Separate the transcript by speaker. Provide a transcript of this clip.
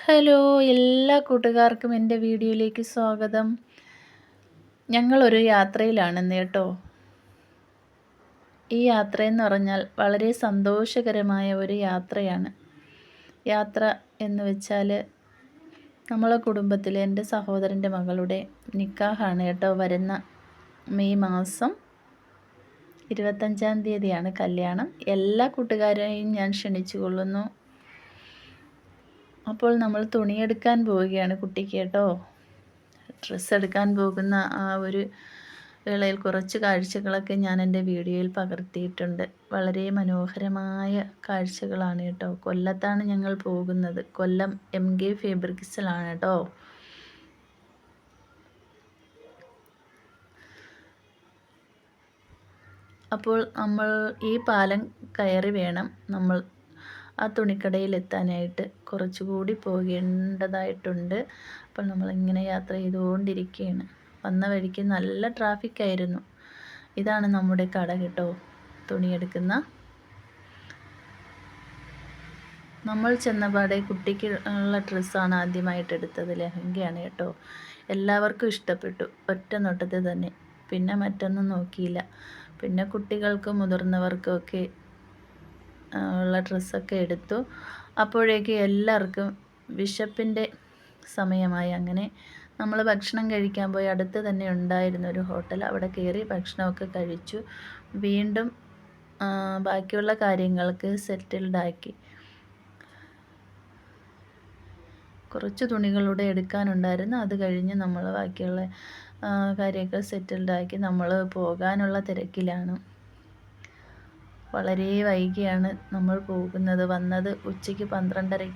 Speaker 1: Hello, എല്ലാ കൂട്ടുകാർക്കും എൻ്റെ വീഡിയോയിലേക്ക് സ്വാഗതം. ഞങ്ങളൊരു യാത്രയിലാണെന്ന് കേട്ടോ. ഈ യാത്രയെന്ന് പറഞ്ഞാൽ വളരെ സന്തോഷകരമായ ഒരു യാത്രയാണ്. യാത്ര എന്ന് വെച്ചാൽ നമ്മളെ കുടുംബത്തിലെ എൻ്റെ സഹോദരൻ്റെ മകളുടെ നിക്കാഹാണ് കേട്ടോ. വരുന്ന മെയ് മാസം 25-ാം തീയതിയാണ് കല്യാണം. എല്ലാ കൂട്ടുകാരെയും ഞാൻ ക്ഷണിച്ചു കൊള്ളുന്നു. അപ്പോൾ നമ്മൾ തുണിയെടുക്കാൻ പോവുകയാണ് കുട്ടിക്ക് കേട്ടോ. ഡ്രസ്സ് എടുക്കാൻ പോകുന്ന ആ ഒരു വേളയിൽ കുറച്ച് കാഴ്ചകളൊക്കെ ഞാൻ എൻ്റെ വീഡിയോയിൽ പകർത്തിയിട്ടുണ്ട്. വളരെ മനോഹരമായ കാഴ്ചകളാണ് കേട്ടോ. കൊല്ലത്താണ് ഞങ്ങൾ പോകുന്നത്. കൊല്ലം MK ഫാബ്രിക്സിലാണ് കേട്ടോ. അപ്പോൾ നമ്മൾ ഈ പാലം കയറി വേണം നമ്മൾ ആ തുണിക്കടയിൽ എത്താനായിട്ട്. കുറച്ചുകൂടി പോകേണ്ടതായിട്ടുണ്ട്. അപ്പോൾ നമ്മളിങ്ങനെ യാത്ര ചെയ്തുകൊണ്ടിരിക്കുകയാണ്. വന്ന വഴിക്ക് നല്ല ട്രാഫിക്കായിരുന്നു. ഇതാണ് നമ്മുടെ കട കേട്ടോ, തുണിയെടുക്കുന്ന. നമ്മൾ ചെന്നപാടെ കുട്ടിക്ക് ഉള്ള ഡ്രസ്സാണ് ആദ്യമായിട്ട് എടുത്തത്. ലെഹങ്കയാണ് കേട്ടോ. എല്ലാവർക്കും ഇഷ്ടപ്പെട്ടു ഒറ്റ നോട്ടത്തിൽ തന്നെ. പിന്നെ മറ്റൊന്നും നോക്കിയില്ല. പിന്നെ കുട്ടികൾക്കും മുതിർന്നവർക്കും ഒക്കെ ഉള്ള ഡ്രസ്സൊക്കെ എടുത്തു. അപ്പോഴേക്ക് എല്ലാവർക്കും വിശപ്പിൻ്റെ സമയമായി. അങ്ങനെ നമ്മൾ ഭക്ഷണം കഴിക്കാൻ പോയി. അടുത്ത് തന്നെ ഉണ്ടായിരുന്ന ഒരു ഹോട്ടൽ, അവിടെ കയറി ഭക്ഷണമൊക്കെ കഴിച്ചു. വീണ്ടും ബാക്കിയുള്ള കാര്യങ്ങൾക്ക് സെറ്റിൽഡാക്കി. കുറച്ച് തുണികളുടെ എടുക്കാനുണ്ടായിരുന്നു. അത് കഴിഞ്ഞ് നമ്മൾ ബാക്കിയുള്ള കാര്യമൊക്കെ സെറ്റിൽഡാക്കി നമ്മൾ പോകാനുള്ള തിരക്കിലാണ്. വളരെ വൈകിയാണ് നമ്മൾ പോകുന്നത്. വന്നത് ഉച്ചയ്ക്ക് 12:30